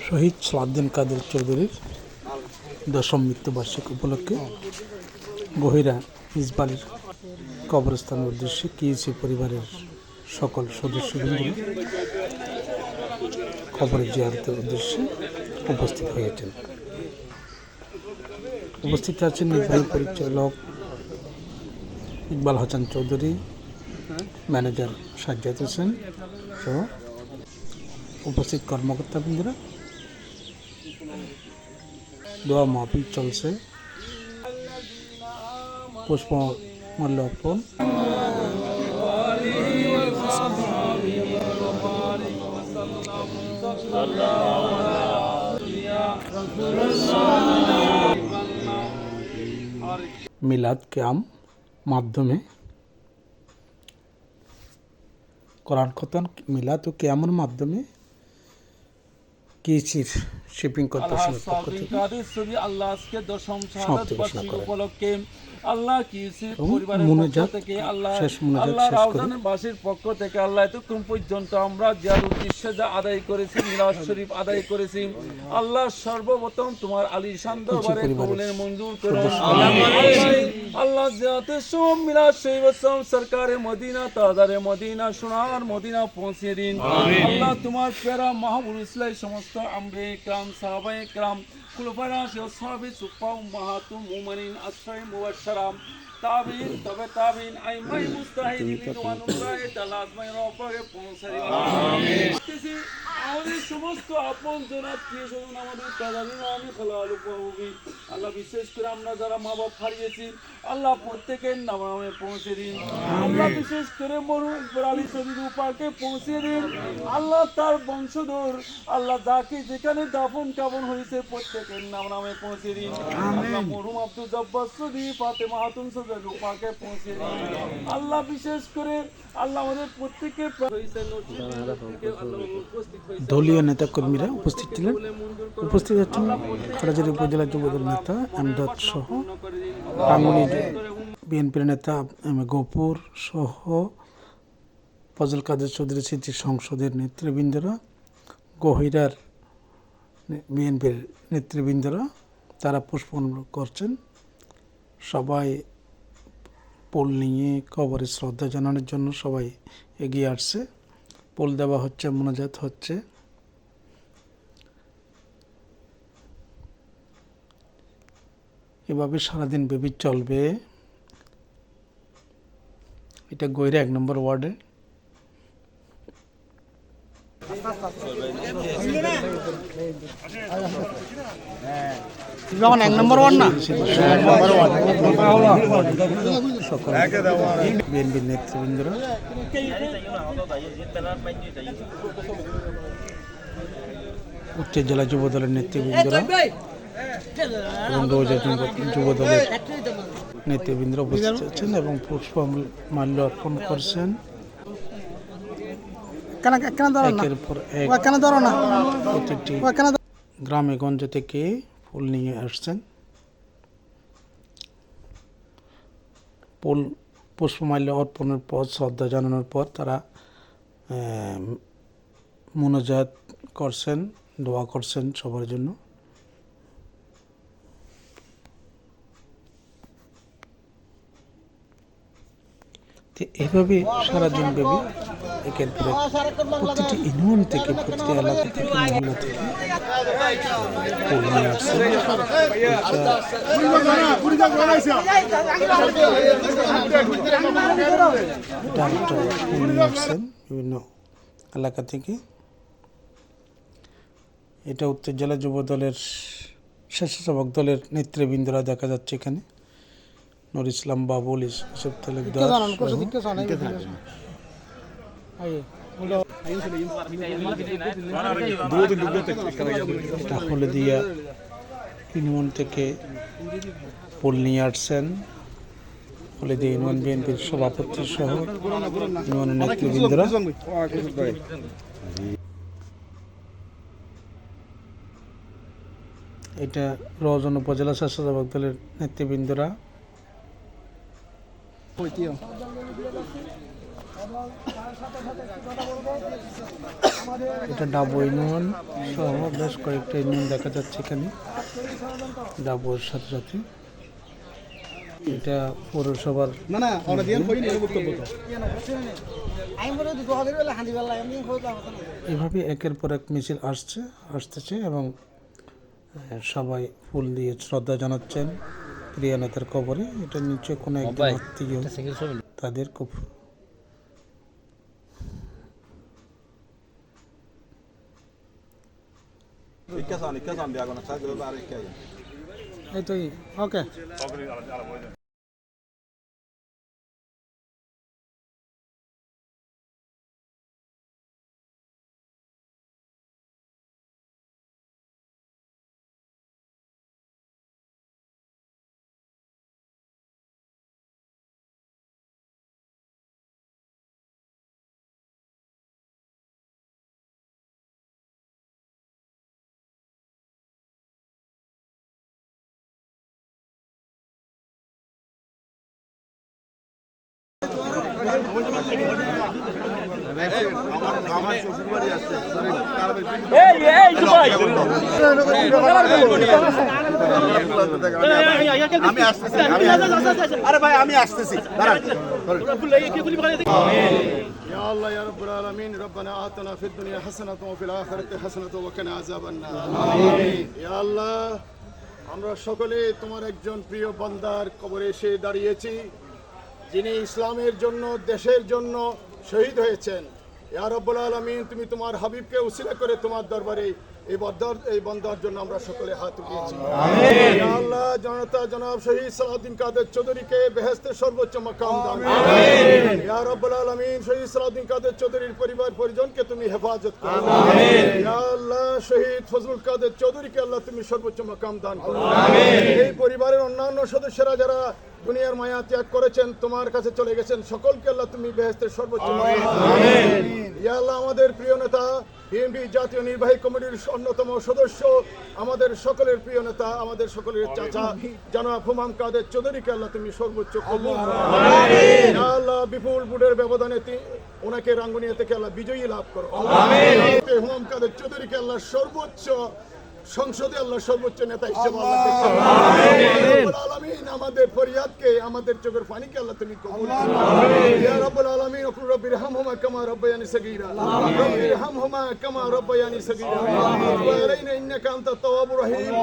শহীদ সালাউদ্দিন কাদের চৌধুরীর দশম মৃত্যুবার্ষিকী উপলক্ষে গহিরা ইসবালির কবরস্থানের উদ্দেশ্যে কিয়েছি পরিবারের সকল সদস্যবৃন্দ কবরে জিয়ারতের উদ্দেশ্যে উপস্থিত হয়েছেন। উপস্থিত আছেন নির্বাহী পরিচালক ইকবাল হাসান চৌধুরী, ম্যানেজার সাজ্জাদ হোসেন সহ উপস্থিত কর্মকর্তাবৃন্দরা। দোয়া মাহফিল চলছে, পুষ্পমাল্য অর্পণ। মিলাদ কিয়াম মাধ্যমে কোরআন খতম মিলাদ ও কিয়ামের মাধ্যমে কিয়েছির শিপিং কর্পোরেশনের পক্ষ থেকে আল্লাহ আজকে দশম শাহাদাত বার্ষিকী উপলক্ষে আল্লাহ কিয়েছির পরিবারের পক্ষ থেকে আল্লাহ রাউজানের বাসীর পক্ষ থেকে আল্লাহ এতক্ষণ পর্যন্ত আমরা যার উদ্দেশ্যে যা আদায় করেছি মিলাদ শরীফ আদায় করেছি আল্লাহ সর্বপ্রথম তোমার আলিশান দরবারে কবুলের মঞ্জুর করুন। আল্লাহ যাতে সব মিলাদ শরীফ সরকারে মদিনা তাজারে মদিনা সোনার মদিনা পৌঁছে দিন। আল্লাহ তোমার প্যারা মাহবুব ইসলাম সমস্ত আম্বে کرام সাহাবায়ে کرام খুলাফায়ে রাশিদিন সাহাবী সুফা উম্মাহাতুল মুমিনিন আশরায়ে মুবাশশারাম তাবিন তবে তাবিন আইমাই মুস্তাহিদিন রিদওয়ানুল্লাহ তাআলা আজমাইন রফায়ে পৌঁছে দিন। আমিন। আমাদের সমস্ত আপন জনাব প্রিয় স্বজন আমাদের তাজারিন আমি খালালু পাবি আল্লাহ বিশেষ করে আমরা যারা মা বাপ হারিয়েছি আল্লাহ প্রত্যেকের নামে পৌঁছে দিন। আল্লাহ বিশেষ করে মরহুম আলী শহীদ পাকে পৌঁছে দিন। আল্লাহ তার বংশধর আল্লাহ যাকে যেখানে দাফন কাফন হয়েছে প্রত্যেকের নামে পৌঁছে দিন। আল্লাহ মরহুম আব্দুল জব্বার সদি ফাতেমা খাতুন সদর পাকে পৌঁছে দিন। আল্লাহ বিশেষ করে আল্লাহ আমাদের প্রত্যেকের দলীয় নেতাকর্মীরা উপস্থিত ছিলেন। উপস্থিত আছেন খালাজারি উপজেলা যুবদল নেতা আমদাদ সহ রাঙ্গুনি বিএনপির নেতা এম এ গফুর সহ ফজল কাদের চৌধুরী স্মৃতি সংসদের নেতৃবৃন্দরা, গহিরার বিএনপির নেতৃবৃন্দরা তারা পুষ্পাঞ্জলি করছেন। সবাই পোল নিয়ে কবরে শ্রদ্ধা জানানোর জন্য সবাই এগিয়ে আসছে। পোল দেওয়া হচ্ছে, মোনাজাত হচ্ছে। এভাবে সারাদিন ব্যাপী চলবে। এটা গইরা 1 নম্বর ওয়ার্ডে। এক নম্বর ওয়ার্ড না, বিএনপির নেতৃবৃন্দরা উত্তর জেলা যুব দলের নেতৃবৃন্দরা এবং যুব দলের নেতৃবৃন্দরা উপস্থিত আছেন এবং পুষ্পমাল্য অর্পণ করছেন। একের পর এক প্রতিটি গ্রামে গঞ্জে থেকে ফুল নিয়ে আসছেন। পুষ্পমাল্য অর্পণের পর শ্রদ্ধা জানানোর পর তারা মোনাজাত করছেন, দোয়া করছেন সবার জন্য। এইভাবে সারাদিন ব্যাপী একের পর প্রতিটি ইউনিয়ন থেকে, প্রতিটি এলাকা থেকে, মহল্লা থেকে ফুল নিয়ে আসছেন। ফুল নিয়ে আসছেন বিভিন্ন এলাকা থেকে। এটা উত্তর জেলা যুব দলের স্বেচ্ছাসেবক দলের নেতৃবৃন্দরা দেখা যাচ্ছে এখানে। নুর ইসলাম, বাবুল, ইসব তালুকদার, হলদিয়া ইউনিয়ন থেকে ফুল নিয়ে আসছেন। হলদিয়া ইউনিয়ন বিএনপির সভাপতি সহ ইউনিয়নের নেতৃবৃন্দরা। এটা রওজন উপজেলা স্বেচ্ছাসেবক দলের নেতৃবৃন্দরা। এটা ডাবো ইউনিয়ন সহ বেশ কয়েকটা ইউনিয়ন দেখা যাচ্ছে এখানে ডাবোর সাথে সাথে। এটা পৌরসভার এভাবে একের পর এক মিছিল আসতেছে এবং সবাই ফুল দিয়ে শ্রদ্ধা জানাচ্ছেন প্রিয় নেতার কবরে। এটা নিশ্চয় কোনো একজন আত্মীয় তাদের খুব এটাই ওকে। আমি আসতেছি। يا الله يا رب العالمين ربنا آتنا في الدنيا حسنة وفي الآخرة حسنة وقنا عذاب النار آمين يا الله আমরা সকলে তোমার একজন প্রিয় বান্দার কবরে এসে দাঁড়িয়েছি যিনি ইসলামের জন্য দেশের জন্য শহীদ হয়েছেন। ইয়া রব্বুল আলামিন তুমি তোমার হাবিবকে উসিলা করে তোমার দরবারে এই বান্দার জন্য আমরা সকলে হাত উঠিয়েছি। আমিন ইয়া আল্লাহ জনাব শহীদ সালাউদ্দিন কাদের চৌধুরীকে বেহেশতের সর্বোচ্চ মাকাম দান করো। আমিন ইয়া রব্বুল আলামিন শহীদ সালাউদ্দিন কাদের চৌধুরীর পরিবার পরিজনকে তুমি হেফাজত করো। আমিন ইয়া আল্লাহ শহীদ ফজলুল কাদের চৌধুরীকে আল্লাহ তুমি সর্বোচ্চ মাকাম দান করো। আমিন এই পরিবারের অন্যান্য সদস্যরা যারা দুনিয়ার মায়া ত্যাগ করেছেন তোমার কাছে চলে গেছেন সকলকে আল্লাহ তুমি বেহেশতের সর্বোচ্চ মাকাম দান করো। আমিন ইয়া আল্লাহ আমাদের প্রিয় নেতা বিএনপি জাতীয় নির্বাহী কমিটির অন্যতম সদস্য আমাদের সকলের প্রিয় নেতা আমাদের সকলের চাচা জনাব হুমাম কাদের চৌধুরীকে আল্লাহ তুমি সর্বোচ্চ কবুল করো। আমিন ইয়া আল্লাহ বিপুল ভোটের ব্যবধানে ওনাকে রাঙ্গুনিয়া থেকে আল্লাহ বিজয়ী লাভ করো। আমিন হুমাম কাদের চৌধুরীকে আল্লাহ সর্বোচ্চ সংসদে আল্লাহ সর্বোচ্চ নেতা হিসেবে আলামিন আমাদের ফরিয়াদকে আমাদের চোখের পানিকে আল্লাহ তুমি কবুল করো। ইয়া রাব্বুল আলামিন ওকুল রব্বির হামহুমা কামা রাব্বায়ানি সাগীরা রব্বির হামহুমা কামা রাব্বায়ানি সাগীরা ওয়া আলাইনা ইন্নাকা আনতাত তাওয়াবুর রহিম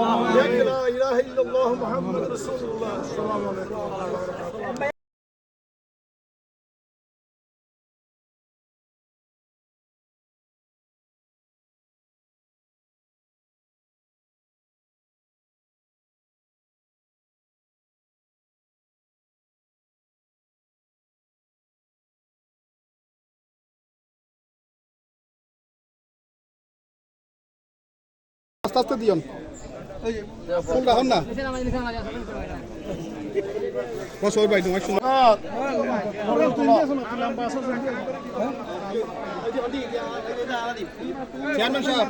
লা ইলাহা ইল্লাল্লাহ মুহাম্মাদুর রাসূলুল্লাহ সাল্লাল্লাহু আলাইহি ওয়া সাল্লাম। আস্তে আস্তে দিয়ন ফুলটা হন না বসর ভাই তোমার শুনো চেয়ারম্যান সাহেব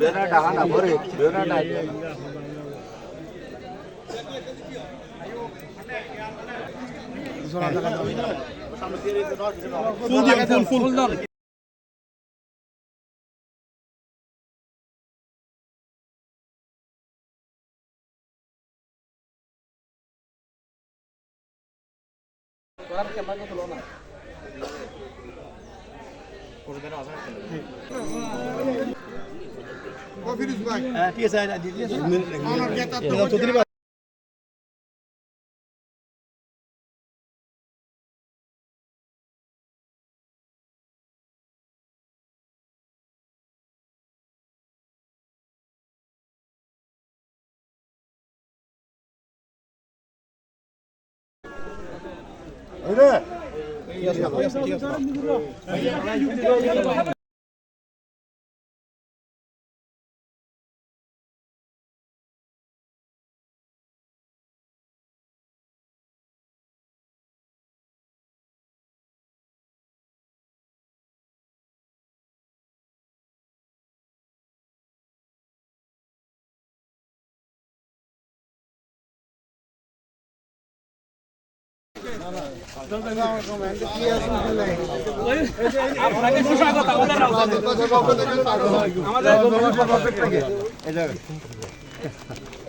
বেনা ডাহানা ভরে বেনা নাই ফুল দিয়ন ফুল দাও। ঠিক আছে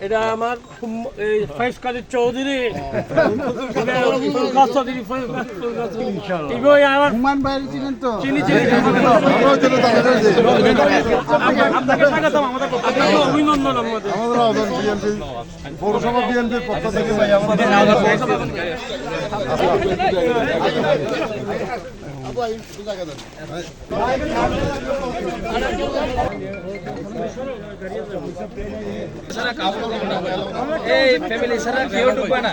এটা আমার এই ফয়েজ কাদের চৌধুরী হুমান ভাই চিনেন তো? আপনাকে স্বাগতম আমাদের পক্ষ থেকে, অভিনন্দন আমাদের। আমাদের বিএনপি পৌরসভা বিএনপির পক্ষ থেকে ভাই আমাদের এই ফ্যামিলি ছাড়া কেউ ঢুকবে না।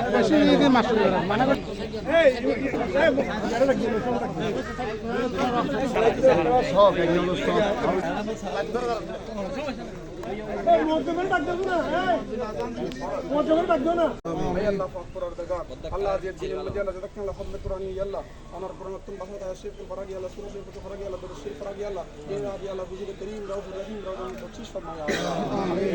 আল্লাহ যে দিনের মধ্যে আল্লাহ যতক্ষণ আল্লাহ ফضل কোরআন আল্লাহ আমার কোরআন তুম বাসাতা শিরক ফরাগি আল্লাহ সূরা শিরক ফরাগি আল্লাহ দরুদ শিরক ফরাগি আল্লাহ ইয়া রাবি আল্লাহ বুজুর্গ করিম রাউফুর রহিম রাউদান বখশিশ ফরমায়া আল্লাহ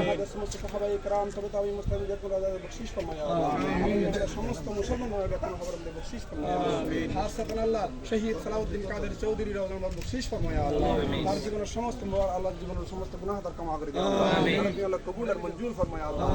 আমাদের সমস্ত সাহাবায়ে کرام তবে তাবি মুসলিমিন যাদের রাজা বখশিশ ফরমায়া আল্লাহ আমাদের সমস্ত মুসলমানদের যাদের খবর দিয়ে বখশিশ ফরমায়া আমিন খাসাতান আল্লাহ শহীদ সালাউদ্দিন কাদের চৌধুরী রাউদান বখশিশ ফরমায়া আল্লাহ তার জীবনের সমস্ত আল্লাহ জীবনের সমস্ত গুনাহ তার ক্ষমা করে দিও আমিন আল্লাহ কবুল আর মঞ্জুর ফরমায়া আল্লাহ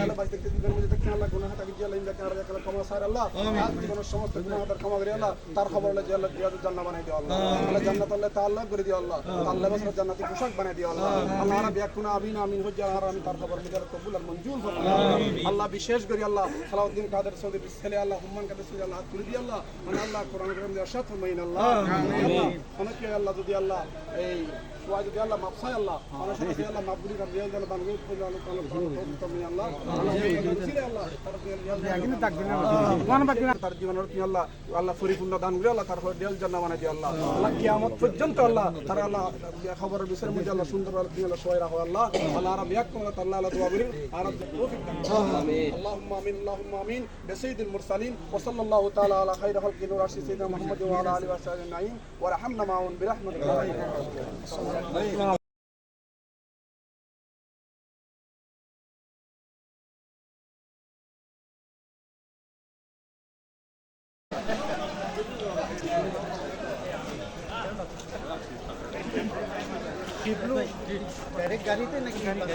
আল্লাহ বাকি জীবনের মধ্যে দেখেন আল্লাহ গুনাহ তাকে জিয়া লাইন দেখেন আল্লাহ ক্ষমা সার আল্লাহ তার জীবনের সমস্ত গুনাহ তার ক্ষমা করে আল্লাহ তার খবর আল্লাহ যে আল্লাহ জিয়াদ জান্নাত বানাই দিও আল্লাহ আল্লাহ জান্নাত আল্লাহ তাআলা করে দিও আল্লাহ আল্লাহ বসর জান্নাতি পোশাক বানাই দিও আল্লাহ আল্লাহ রাব্বি ইয়াকুনা আমিন আমিন হজ্জা আর আমি তার খবর মিজাল কবুল আর মঞ্জুর ফরমায়া আল্লাহ বিশেষ করে আল্লাহ সালাউদ্দিন কাদের চৌধুরী ছেলে আল্লাহ হুম্মান কাদের চৌধুরী আল্লাহ করে দিও আল্লাহ আল্লাহ কোরআন কারীম দিয়ে আশাত ফরমাইন আল্লাহ আল্লাহ অনেকে আল্লাহ যদি আল্লাহ এই ওয়াজ যদি আল্লাহ মাফসাই আল্লাহ অনেক সময় আল্লাহ মাফগুলি কার রিয়াল জানা বানগুলি আল্লাহ তাআলা ফরমাইন আল্লাহ আল্লাহ তার রিয়াল তাক দিনা কোন বাকি তার জীবনের কি আল্লাহ আল্লাহ পরিপূর্ণ দান করে আল্লাহ তার রিয়াল জান্নাত বানাই দিও আল্লাহ আল্লাহ কিয়ামত পর্যন্ত আল্লাহ তার আল্লাহ খবরের বিষয়ের মধ্যে আল্লাহ সুন্দর আল্লাহ সহায় রাখো আল্লাহ আল্লাহ রাব ইয়াকুম আল্লাহ আল্লাহ দোয়া করি আর তৌফিক দান আমিন আল্লাহুম্মা আমিন বিসাইয়্যিদিল মুরসালিন ওয়া সাল্লাল্লাহু তাআলা আলা খাইরি খালকি নূর রাশি সাইয়্যিদিনা মুহাম্মদ ওয়া আলা আলিহি ওয়া সাহবিহি আজমাইন ওয়া রাহমনা মা'হুম বিরাহমাতিকা ডাইরেক্ট গাড়িতে নাকি গাড়িতে